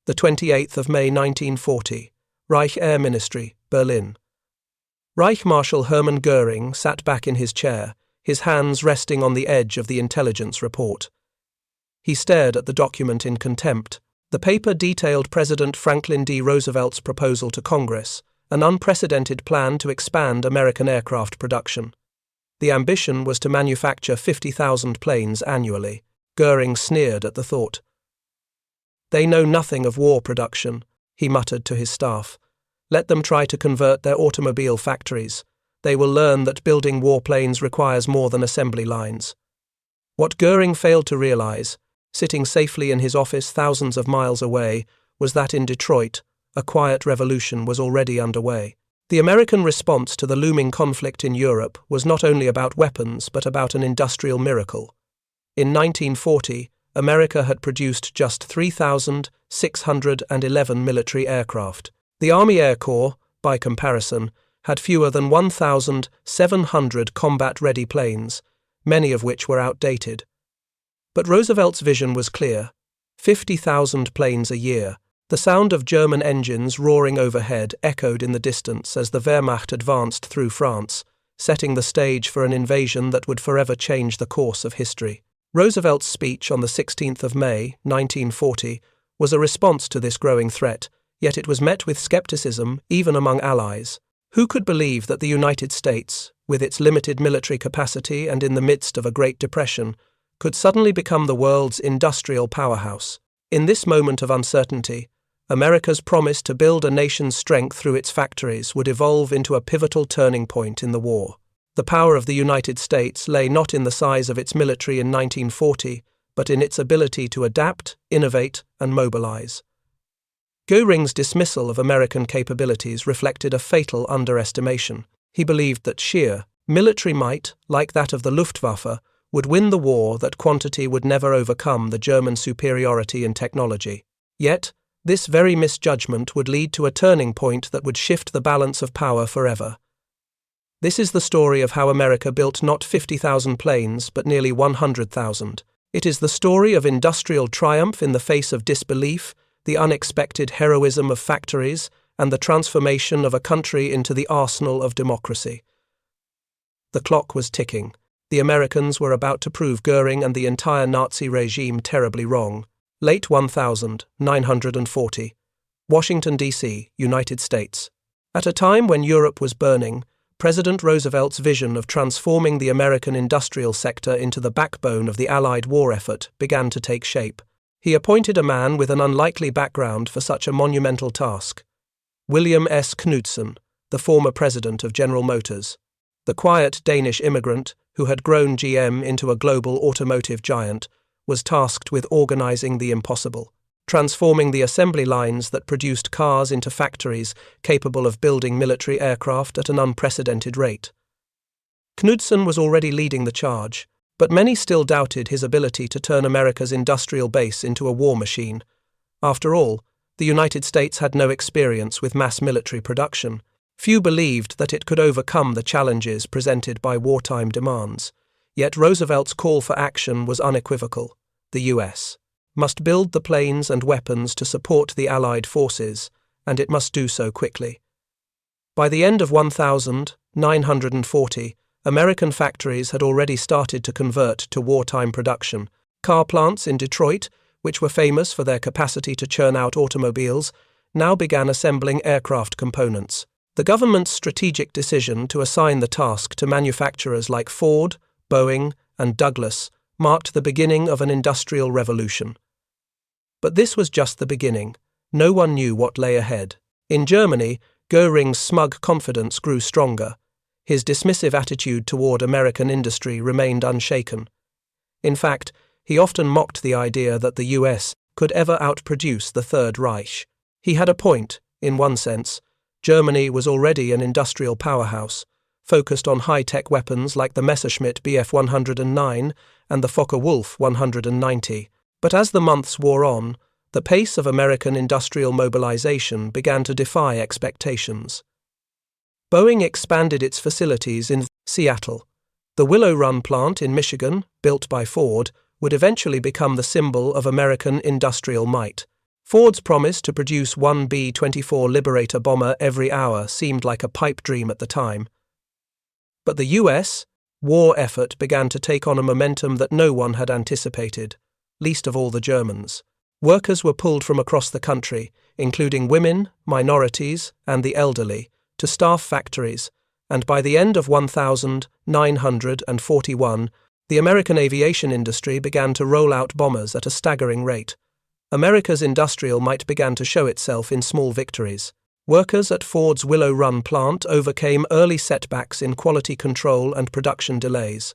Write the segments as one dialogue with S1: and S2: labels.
S1: the 28th of May 1940, Reich Air Ministry, Berlin. Reich Marshal Hermann Göring sat back in his chair, his hands resting on the edge of the intelligence report. He stared at the document in contempt. The paper detailed President Franklin D. Roosevelt's proposal to Congress, an unprecedented plan to expand American aircraft production. The ambition was to manufacture 50,000 planes annually. Göring sneered at the thought. "They know nothing of war production," he muttered to his staff. "Let them try to convert their automobile factories. They will learn that building warplanes requires more than assembly lines." What Göring failed to realize, sitting safely in his office thousands of miles away, was that in Detroit, a quiet revolution was already underway. The American response to the looming conflict in Europe was not only about weapons but about an industrial miracle. In 1940, America had produced just 3,611 military aircraft. The Army Air Corps, by comparison, had fewer than 1,700 combat-ready planes, many of which were outdated. But Roosevelt's vision was clear: 50,000 planes a year. The sound of German engines roaring overhead echoed in the distance as the Wehrmacht advanced through France, setting the stage for an invasion that would forever change the course of history. Roosevelt's speech on the 16th of May, 1940, was a response to this growing threat, yet it was met with skepticism even among allies. Who could believe that the United States, with its limited military capacity and in the midst of a Great Depression, could suddenly become the world's industrial powerhouse? In this moment of uncertainty, America's promise to build a nation's strength through its factories would evolve into a pivotal turning point in the war. The power of the United States lay not in the size of its military in 1940, but in its ability to adapt, innovate, and mobilize. Göring's dismissal of American capabilities reflected a fatal underestimation. He believed that sheer military might, like that of the Luftwaffe, would win the war, that quantity would never overcome the German superiority in technology. Yet, this very misjudgment would lead to a turning point that would shift the balance of power forever. This is the story of how America built not 50,000 planes, but nearly 100,000. It is the story of industrial triumph in the face of disbelief, the unexpected heroism of factories, and the transformation of a country into the arsenal of democracy. The clock was ticking. The Americans were about to prove Göring and the entire Nazi regime terribly wrong. Late 1940. Washington, D.C., United States. At a time when Europe was burning, President Roosevelt's vision of transforming the American industrial sector into the backbone of the Allied war effort began to take shape. He appointed a man with an unlikely background for such a monumental task: William S. Knudsen, the former president of General Motors. The quiet Danish immigrant, who had grown GM into a global automotive giant, was tasked with organizing the impossible, transforming the assembly lines that produced cars into factories capable of building military aircraft at an unprecedented rate. Knudsen was already leading the charge, but many still doubted his ability to turn America's industrial base into a war machine. After all, the United States had no experience with mass military production. Few believed that it could overcome the challenges presented by wartime demands. Yet Roosevelt's call for action was unequivocal. The U.S. must build the planes and weapons to support the Allied forces, and it must do so quickly. By the end of 1940, American factories had already started to convert to wartime production. Car plants in Detroit, which were famous for their capacity to churn out automobiles, now began assembling aircraft components. The government's strategic decision to assign the task to manufacturers like Ford, Boeing, and Douglas marked the beginning of an industrial revolution. But this was just the beginning. No one knew what lay ahead. In Germany, Göring's smug confidence grew stronger. His dismissive attitude toward American industry remained unshaken. In fact, he often mocked the idea that the US could ever outproduce the Third Reich. He had a point, in one sense. Germany was already an industrial powerhouse, focused on high-tech weapons like the Messerschmitt Bf 109 and the Focke-Wulf 190. But as the months wore on, the pace of American industrial mobilization began to defy expectations. Boeing expanded its facilities in Seattle. The Willow Run plant in Michigan, built by Ford, would eventually become the symbol of American industrial might. Ford's promise to produce one B-24 Liberator bomber every hour seemed like a pipe dream at the time. But the US war effort began to take on a momentum that no one had anticipated, least of all the Germans. Workers were pulled from across the country, including women, minorities, and the elderly, to staff factories, and by the end of 1941, the American aviation industry began to roll out bombers at a staggering rate. America's industrial might began to show itself in small victories. Workers at Ford's Willow Run plant overcame early setbacks in quality control and production delays.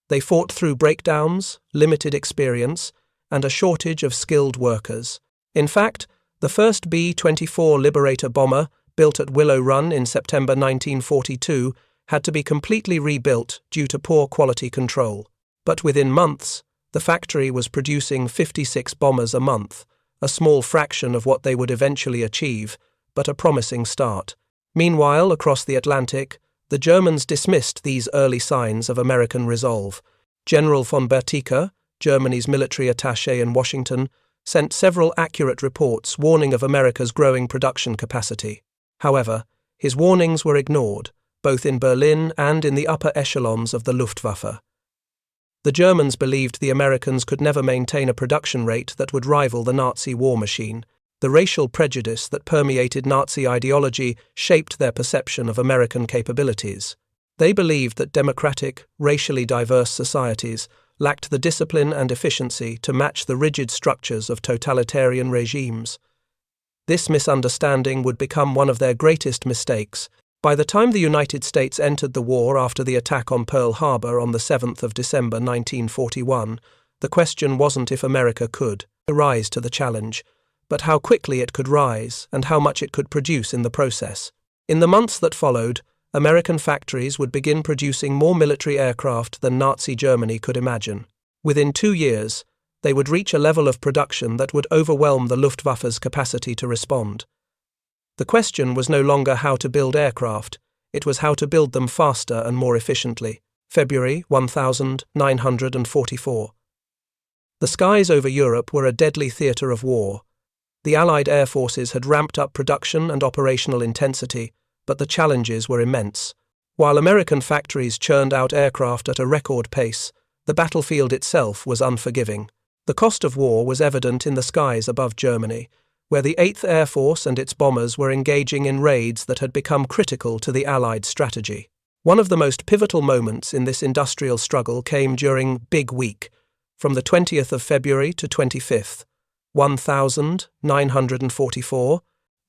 S1: They fought through breakdowns, limited experience, and a shortage of skilled workers. In fact, the first B-24 Liberator bomber, built at Willow Run in September 1942, had to be completely rebuilt due to poor quality control. But within months, the factory was producing 56 bombers a month, a small fraction of what they would eventually achieve, but a promising start. Meanwhile, across the Atlantic, the Germans dismissed these early signs of American resolve. General von Berthier, Germany's military attaché in Washington, sent several accurate reports warning of America's growing production capacity. However, his warnings were ignored, both in Berlin and in the upper echelons of the Luftwaffe. The Germans believed the Americans could never maintain a production rate that would rival the Nazi war machine. The racial prejudice that permeated Nazi ideology shaped their perception of American capabilities. They believed that democratic, racially diverse societies lacked the discipline and efficiency to match the rigid structures of totalitarian regimes. This misunderstanding would become one of their greatest mistakes. By the time the United States entered the war after the attack on Pearl Harbor on the 7th of December 1941, the question wasn't if America could rise to the challenge, but how quickly it could rise and how much it could produce in the process. In the months that followed, American factories would begin producing more military aircraft than Nazi Germany could imagine. Within 2 years, they would reach a level of production that would overwhelm the Luftwaffe's capacity to respond. The question was no longer how to build aircraft, it was how to build them faster and more efficiently. February 1944. The skies over Europe were a deadly theatre of war. The Allied air forces had ramped up production and operational intensity, but the challenges were immense. While American factories churned out aircraft at a record pace, the battlefield itself was unforgiving. The cost of war was evident in the skies above Germany, where the 8th Air Force and its bombers were engaging in raids that had become critical to the Allied strategy. One of the most pivotal moments in this industrial struggle came during Big Week, from the 20th of February to 25th, 1944,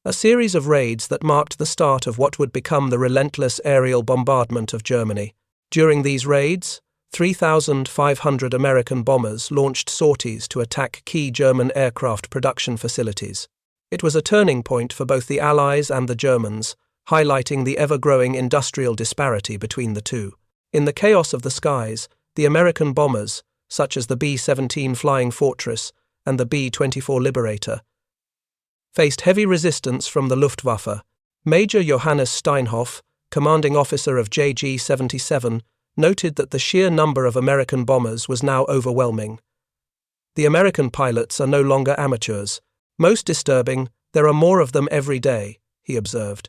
S1: a series of raids that marked the start of what would become the relentless aerial bombardment of Germany. During these raids, 3,500 American bombers launched sorties to attack key German aircraft production facilities. It was a turning point for both the Allies and the Germans, highlighting the ever-growing industrial disparity between the two. In the chaos of the skies, the American bombers, such as the B-17 Flying Fortress and the B-24 Liberator, faced heavy resistance from the Luftwaffe. Major Johannes Steinhoff, commanding officer of JG-77, noted that the sheer number of American bombers was now overwhelming. The American pilots are no longer amateurs. Most disturbing, there are more of them every day, he observed.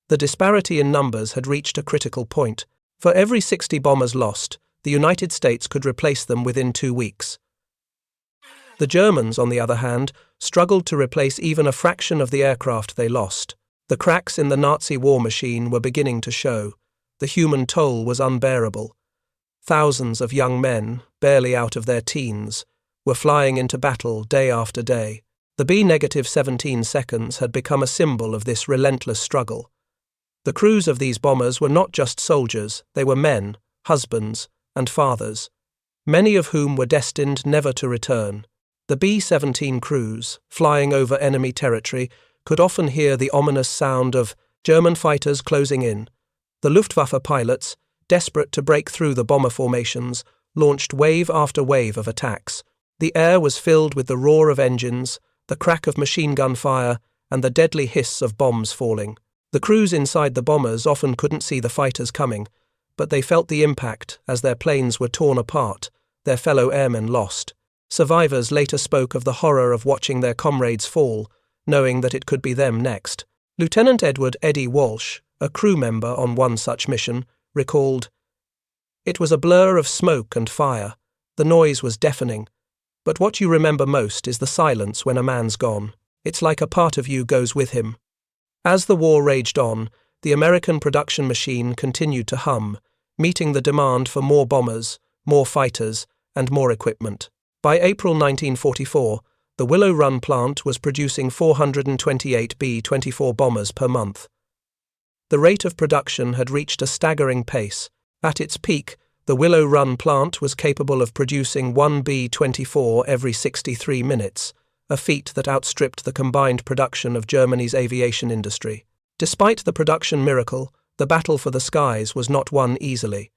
S1: The disparity in numbers had reached a critical point. For every 60 bombers lost, the United States could replace them within 2 weeks. The Germans, on the other hand, struggled to replace even a fraction of the aircraft they lost. The cracks in the Nazi war machine were beginning to show. The human toll was unbearable. Thousands of young men, barely out of their teens, were flying into battle day after day. The B-17 seconds had become a symbol of this relentless struggle. The crews of these bombers were not just soldiers, they were men, husbands, and fathers, many of whom were destined never to return. The B-17 crews, flying over enemy territory, could often hear the ominous sound of German fighters closing in. The Luftwaffe pilots, desperate to break through the bomber formations, launched wave after wave of attacks. The air was filled with the roar of engines, the crack of machine gun fire, and the deadly hiss of bombs falling. The crews inside the bombers often couldn't see the fighters coming, but they felt the impact as their planes were torn apart, their fellow airmen lost. Survivors later spoke of the horror of watching their comrades fall, knowing that it could be them next. Lieutenant Edward Eddie Walsh, a crew member on one such mission, recalled, "It was a blur of smoke and fire. The noise was deafening. But what you remember most is the silence when a man's gone. It's like a part of you goes with him." As the war raged on, the American production machine continued to hum, meeting the demand for more bombers, more fighters, and more equipment. By April 1944, the Willow Run plant was producing 428 B-24 bombers per month. The rate of production had reached a staggering pace. At its peak, the Willow Run plant was capable of producing 1 B-24 every 63 minutes, a feat that outstripped the combined production of Germany's aviation industry. Despite the production miracle, the battle for the skies was not won easily.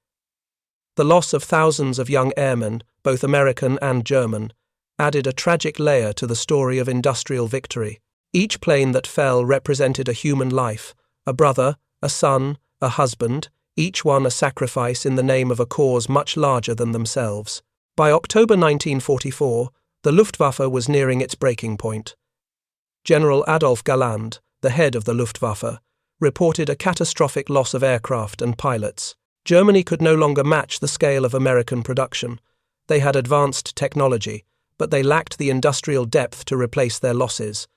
S1: The loss of thousands of young airmen, both American and German, added a tragic layer to the story of industrial victory. Each plane that fell represented a human life, a brother, a son, a husband, each one a sacrifice in the name of a cause much larger than themselves. By October 1944, the Luftwaffe was nearing its breaking point. General Adolf Galland, the head of the Luftwaffe, reported a catastrophic loss of aircraft and pilots. Germany could no longer match the scale of American production. They had advanced technology, but they lacked the industrial depth to replace their losses.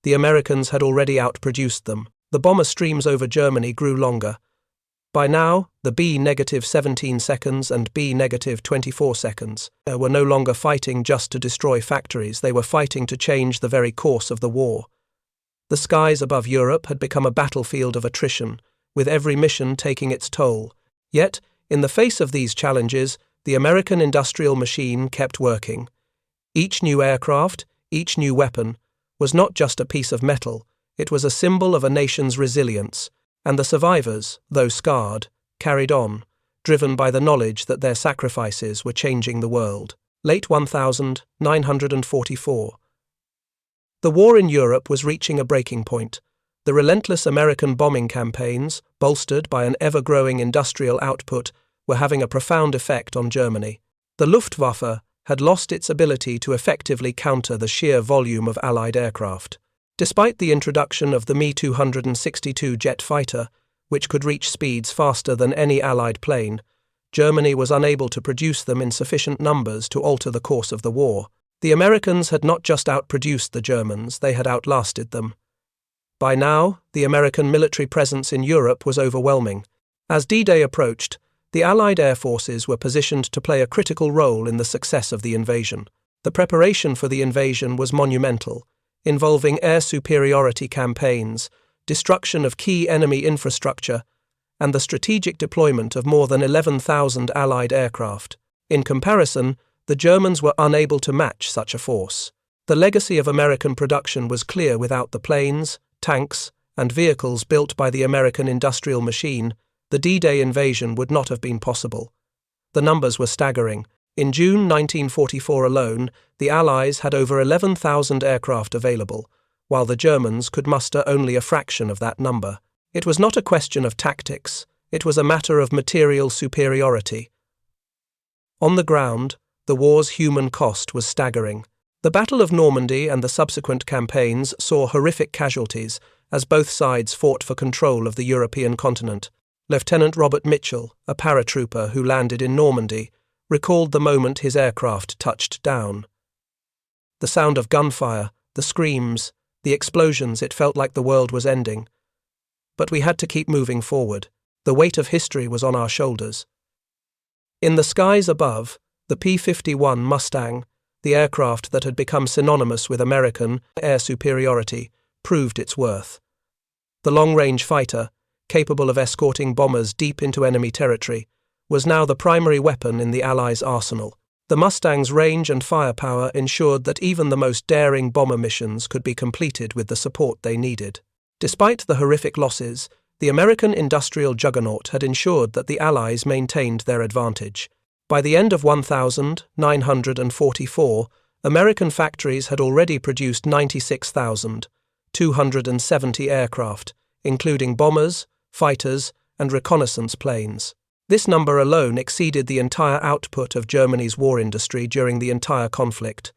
S1: The Americans had already outproduced them. The bomber streams over Germany grew longer. By now, the B-17 seconds and B-24 seconds were no longer fighting just to destroy factories, they were fighting to change the very course of the war. The skies above Europe had become a battlefield of attrition, with every mission taking its toll. Yet, in the face of these challenges, the American industrial machine kept working. Each new aircraft, each new weapon, was not just a piece of metal, it was a symbol of a nation's resilience, and the survivors, though scarred, carried on, driven by the knowledge that their sacrifices were changing the world. Late 1944. The war in Europe was reaching a breaking point. The relentless American bombing campaigns, bolstered by an ever-growing industrial output, were having a profound effect on Germany. The Luftwaffe had lost its ability to effectively counter the sheer volume of Allied aircraft. Despite the introduction of the Me-262 jet fighter, which could reach speeds faster than any Allied plane, Germany was unable to produce them in sufficient numbers to alter the course of the war. The Americans had not just outproduced the Germans, they had outlasted them. By now, the American military presence in Europe was overwhelming. As D-Day approached, the Allied air forces were positioned to play a critical role in the success of the invasion. The preparation for the invasion was monumental, involving air superiority campaigns, destruction of key enemy infrastructure, and the strategic deployment of more than 11,000 Allied aircraft. In comparison, the Germans were unable to match such a force. The legacy of American production was clear. Without the planes, tanks, and vehicles built by the American industrial machine, the D-Day invasion would not have been possible. The numbers were staggering. In June 1944 alone, the Allies had over 11,000 aircraft available, while the Germans could muster only a fraction of that number. It was not a question of tactics, it was a matter of material superiority. On the ground, the war's human cost was staggering. The Battle of Normandy and the subsequent campaigns saw horrific casualties as both sides fought for control of the European continent. Lieutenant Robert Mitchell, a paratrooper who landed in Normandy, recalled the moment his aircraft touched down. The sound of gunfire, the screams, the explosions, it felt like the world was ending. But we had to keep moving forward. The weight of history was on our shoulders. In the skies above, the P-51 Mustang, the aircraft that had become synonymous with American air superiority, proved its worth. The long-range fighter, capable of escorting bombers deep into enemy territory, was now the primary weapon in the Allies' arsenal. The Mustang's range and firepower ensured that even the most daring bomber missions could be completed with the support they needed. Despite the horrific losses, the American industrial juggernaut had ensured that the Allies maintained their advantage. By the end of 1944, American factories had already produced 96,270 aircraft, including bombers, fighters, and reconnaissance planes. This number alone exceeded the entire output of Germany's war industry during the entire conflict.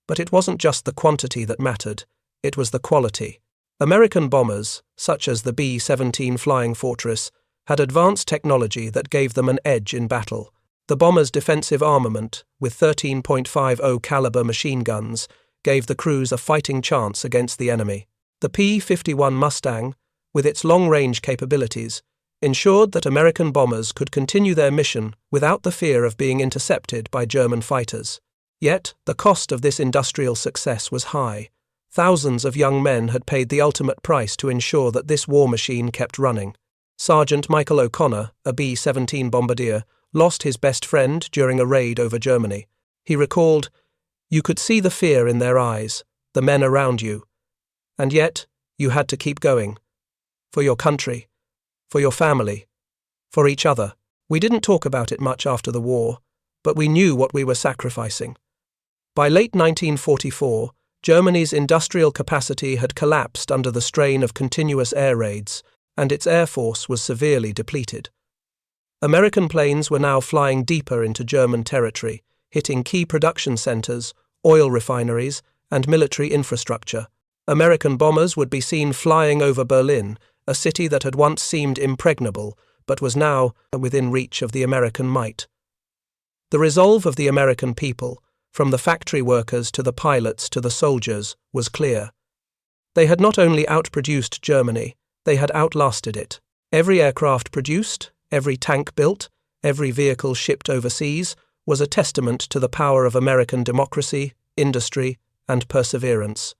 S1: But it wasn't just the quantity that mattered, it was the quality. American bombers, such as the B-17 Flying Fortress, had advanced technology that gave them an edge in battle. The bomber's defensive armament, with 13.50 caliber machine guns, gave the crews a fighting chance against the enemy. The P-51 Mustang, with its long-range capabilities, ensured that American bombers could continue their mission without the fear of being intercepted by German fighters. Yet, the cost of this industrial success was high. Thousands of young men had paid the ultimate price to ensure that this war machine kept running. Sergeant Michael O'Connor, a B-17 bombardier, lost his best friend during a raid over Germany. He recalled, "You could see the fear in their eyes, the men around you. And yet, you had to keep going. For your country. For your family. For each other. We didn't talk about it much after the war, but we knew what we were sacrificing." By late 1944, Germany's industrial capacity had collapsed under the strain of continuous air raids, and its air force was severely depleted. American planes were now flying deeper into German territory, hitting key production centers, oil refineries, and military infrastructure. American bombers would be seen flying over Berlin, a city that had once seemed impregnable, but was now within reach of the American might. The resolve of the American people, from the factory workers to the pilots to the soldiers, was clear. They had not only outproduced Germany, they had outlasted it. Every aircraft produced, every tank built, every vehicle shipped overseas was a testament to the power of American democracy, industry, and perseverance.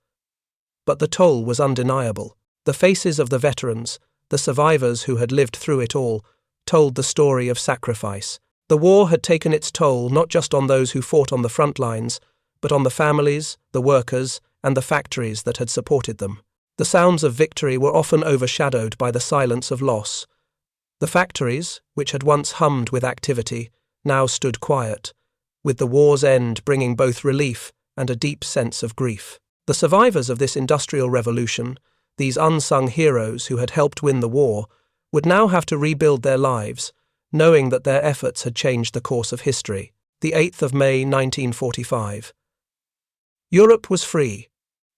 S1: But the toll was undeniable. The faces of the veterans, the survivors who had lived through it all, told the story of sacrifice. The war had taken its toll not just on those who fought on the front lines, but on the families, the workers, and the factories that had supported them. The sounds of victory were often overshadowed by the silence of loss. The factories, which had once hummed with activity, now stood quiet, with the war's end bringing both relief and a deep sense of grief. The survivors of this industrial revolution, these unsung heroes who had helped win the war, would now have to rebuild their lives, knowing that their efforts had changed the course of history. The 8th of May 1945. Europe was free.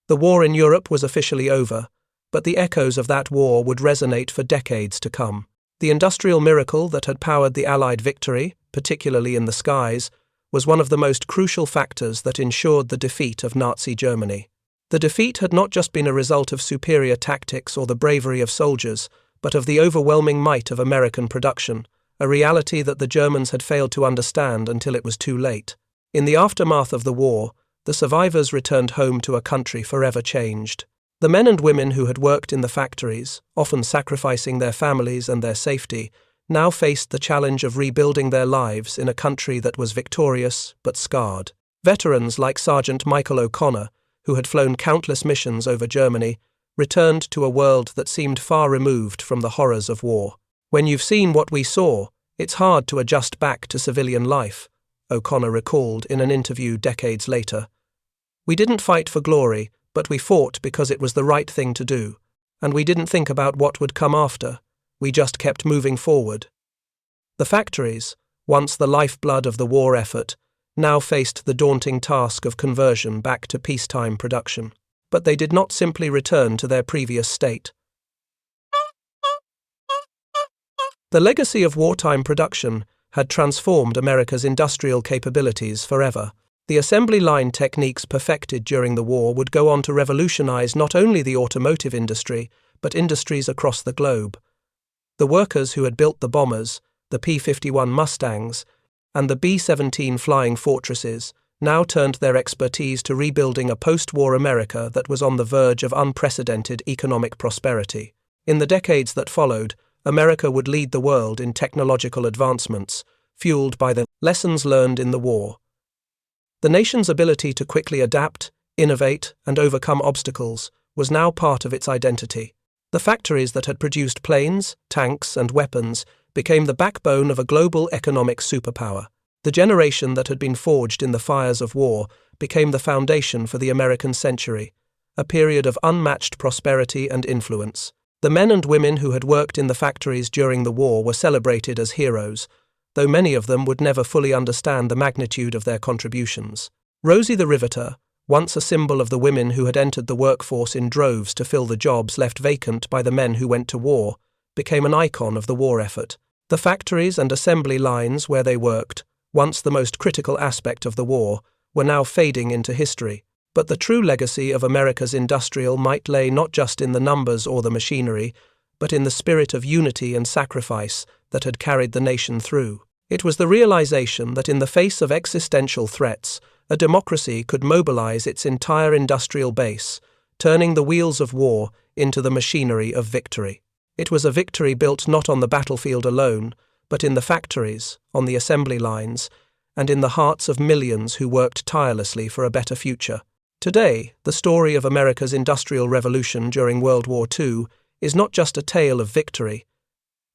S1: The war in Europe was officially over, but the echoes of that war would resonate for decades to come. The industrial miracle that had powered the Allied victory, particularly in the skies, was one of the most crucial factors that ensured the defeat of Nazi Germany. The defeat had not just been a result of superior tactics or the bravery of soldiers, but of the overwhelming might of American production, a reality that the Germans had failed to understand until it was too late. In the aftermath of the war, the survivors returned home to a country forever changed. The men and women who had worked in the factories, often sacrificing their families and their safety, now faced the challenge of rebuilding their lives in a country that was victorious but scarred. Veterans like Sergeant Michael O'Connor, who had flown countless missions over Germany, returned to a world that seemed far removed from the horrors of war. "When you've seen what we saw, it's hard to adjust back to civilian life," O'Connor recalled in an interview decades later. "We didn't fight for glory, but we fought because it was the right thing to do, and we didn't think about what would come after. We just kept moving forward." The factories, once the lifeblood of the war effort, now faced the daunting task of conversion back to peacetime production. But they did not simply return to their previous state. The legacy of wartime production had transformed America's industrial capabilities forever. The assembly line techniques perfected during the war would go on to revolutionize not only the automotive industry, but industries across the globe. The workers who had built the bombers, the P-51 Mustangs, and the B-17 Flying Fortresses now turned their expertise to rebuilding a post-war America that was on the verge of unprecedented economic prosperity. In the decades that followed, America would lead the world in technological advancements, fueled by the lessons learned in the war. The nation's ability to quickly adapt, innovate, and overcome obstacles was now part of its identity. The factories that had produced planes, tanks, and weapons became the backbone of a global economic superpower. The generation that had been forged in the fires of war became the foundation for the American century, a period of unmatched prosperity and influence. The men and women who had worked in the factories during the war were celebrated as heroes, though many of them would never fully understand the magnitude of their contributions. Rosie the Riveter, once a symbol of the women who had entered the workforce in droves to fill the jobs left vacant by the men who went to war, became an icon of the war effort. The factories and assembly lines where they worked, once the most critical aspect of the war, were now fading into history. But the true legacy of America's industrial might lay not just in the numbers or the machinery, but in the spirit of unity and sacrifice that had carried the nation through. It was the realization that in the face of existential threats, a democracy could mobilize its entire industrial base, turning the wheels of war into the machinery of victory. It was a victory built not on the battlefield alone, but in the factories, on the assembly lines, and in the hearts of millions who worked tirelessly for a better future. Today, the story of America's industrial revolution during World War II is not just a tale of victory.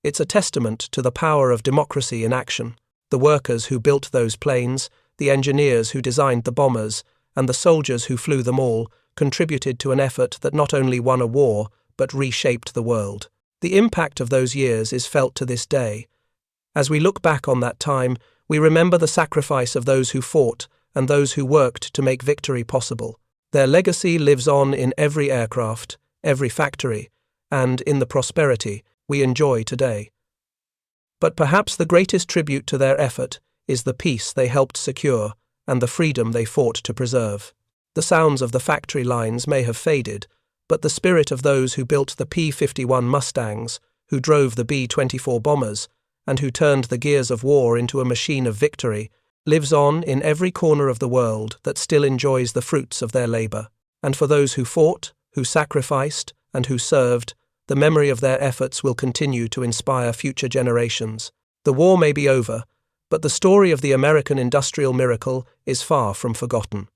S1: It's a testament to the power of democracy in action. The workers who built those planes, the engineers who designed the bombers, and the soldiers who flew them all contributed to an effort that not only won a war, but reshaped the world. The impact of those years is felt to this day. As we look back on that time, we remember the sacrifice of those who fought and those who worked to make victory possible. Their legacy lives on in every aircraft, every factory, and in the prosperity we enjoy today. But perhaps the greatest tribute to their effort is the peace they helped secure and the freedom they fought to preserve. The sounds of the factory lines may have faded, but the spirit of those who built the P-51 Mustangs, who drove the B-24 bombers, and who turned the gears of war into a machine of victory, lives on in every corner of the world that still enjoys the fruits of their labor. And for those who fought, who sacrificed, and who served, the memory of their efforts will continue to inspire future generations. The war may be over, but the story of the American industrial miracle is far from forgotten.